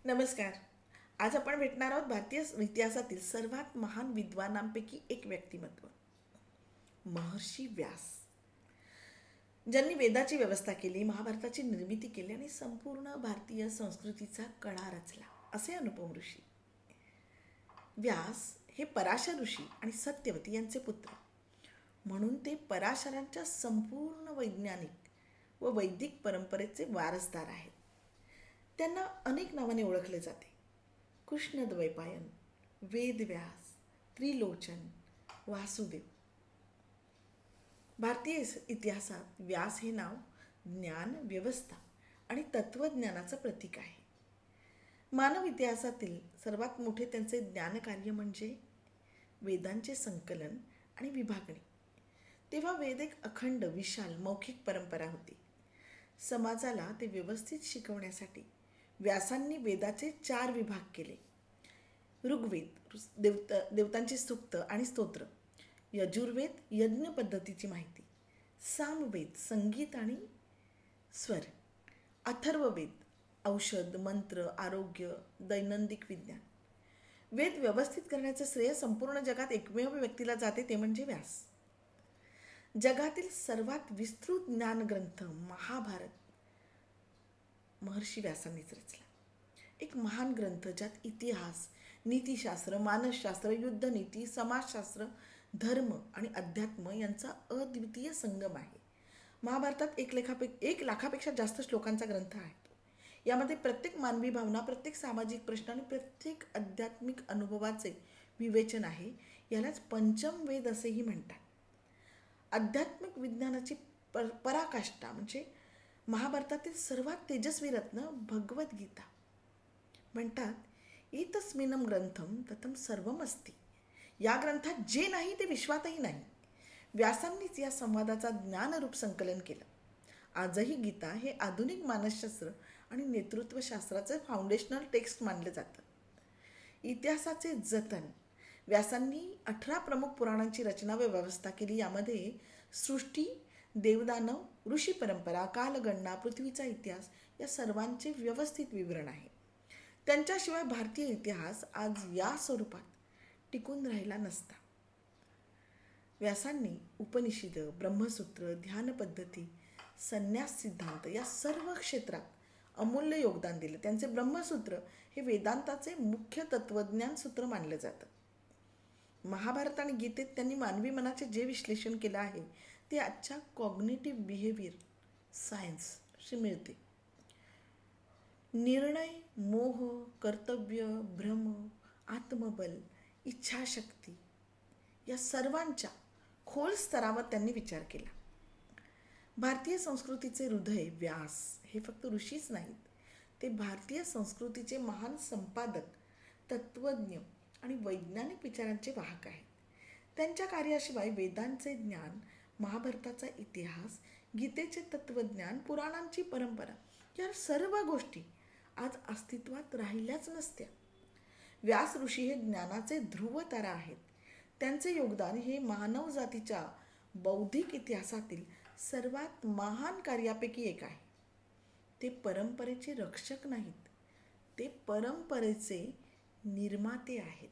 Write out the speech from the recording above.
नमस्कार. आज आपण भेटणार आहोत भारतीय इतिहासातील सर्वात महान विद्वानांपैकी एक व्यक्तिमत्व, महर्षी व्यास, ज्यांनी वेदाची व्यवस्था केली, महाभारताची निर्मिती केली आणि संपूर्ण भारतीय संस्कृतीचा कणा रचला असे अनुपम ऋषी. व्यास हे पराशर ऋषी आणि सत्यवती यांचे पुत्र, म्हणून ते पराशरांच्या संपूर्ण वैज्ञानिक व वैदिक परंपरेचे वारसदार आहेत. त्यांना अनेक नावाने ओळखले जाते. कृष्णद्वैपायन, वेदव्यास, त्रिलोचन, वासुदेव. भारतीय इतिहासात व्यास हे नाव ज्ञान, व्यवस्था आणि तत्वज्ञानाचं प्रतीक आहे. मानव इतिहासातील सर्वात मोठे त्यांचे ज्ञानकार्य म्हणजे वेदांचे संकलन आणि विभागणी. तेव्हा वेद एक अखंड, विशाल, मौखिक परंपरा होती. समाजाला ते व्यवस्थित शिकवण्यासाठी व्यासांनी वेदाचे 4 विभाग केले. ऋग्वेद, देवतांची सूक्त आणि स्तोत्र. यजुर्वेद, यज्ञ पद्धतीची माहिती. सामवेद, संगीत आणि स्वर. अथर्ववेद, औषध, मंत्र, आरोग्य, दैनंदिन विज्ञान. वेद व्यवस्थित करण्याचे श्रेय संपूर्ण जगात एकमेव व्यक्तीला जाते, ते म्हणजे व्यास. जगातील सर्वात विस्तृत ज्ञानग्रंथ महाभारत महर्षी व्यासांनीच रचला. एक महान ग्रंथ ज्यात इतिहास, नीतिशास्त्र, मानसशास्त्र, युद्धनीती, समाजशास्त्र, धर्म आणि अध्यात्म यांचा अद्वितीय संगम आहे. महाभारतात 1 लाखापेक्षा जास्त श्लोकांचा ग्रंथ आहे. यामध्ये प्रत्येक मानवी भावना, प्रत्येक सामाजिक प्रश्न आणि प्रत्येक आध्यात्मिक अनुभवाचे विवेचन आहे. यालाच पंचम वेद असेही म्हणतात. आध्यात्मिक विज्ञानाची पराकाष्ठा म्हणजे महाभारतातील सर्वात तेजस्वी रत्न भगवद्गीता. म्हणतात एतस्मिन्नं ग्रंथं ततं सर्वम् अस्ति. या ग्रंथात जे नाही ते विश्वातही नाही. व्यासांनीच या संवादाचा ज्ञानरूप संकलन केलं. आजही गीता हे आधुनिक मानसशास्त्र आणि नेतृत्वशास्त्राचे फाउंडेशनल टेक्स्ट मानले जातं. इतिहासाचे जतन. व्यासांनी 18 प्रमुख पुराणांची रचना व व्यवस्था केली. यामध्ये सृष्टी, देवदानव, ऋषी परंपरा, कालगणना, पृथ्वीचा इतिहास या सर्वांचे व्यवस्थित विवरण आहे. त्यांच्याशिवाय भारतीय इतिहास आज या स्वरूपात टिकून राहिला नसता. व्यासांनी उपनिषद, ब्रह्मसूत्र, ध्यान पद्धती, संन्यास सिद्धांत या सर्व क्षेत्रात अमूल्य योगदान दिले. त्यांचे ब्रह्मसूत्र हे वेदांताचे मुख्य तत्वज्ञान सूत्र मानले जातं. महाभारत आणि गीतेत त्यांनी मानवी मनाचे जे विश्लेषण केलं आहे ते आजच्या कॉग्निटिव्ह बिहेवियर सायन्सशी मिळते. निर्णय, मोह, कर्तव्य, भ्रम, आत्मबल, इच्छाशक्ती या सर्वांच्या खोल स्तरावर त्यांनी विचार केला. भारतीय संस्कृतीचे हृदय व्यास हे फक्त ऋषीच नाहीत, ते भारतीय संस्कृतीचे महान संपादक, तत्वज्ञ आणि वैज्ञानिक विचारांचे वाहक आहेत. त्यांच्या कार्याशिवाय वेदांचे ज्ञान, महाभारताचा इतिहास, गीतेचे तत्वज्ञान, पुराणांची परंपरा या सर्व गोष्टी आज अस्तित्वात राहिल्याच नसत्या. व्यास ऋषी हे ज्ञानाचे ध्रुव तारा आहेत. त्यांचे योगदान हे मानव जातीच्या बौद्धिक इतिहासातील सर्वात महान कार्यापैकी एक आहे. ते परंपरेचे रक्षक नाहीत, ते परंपरेचे निर्माते आहेत.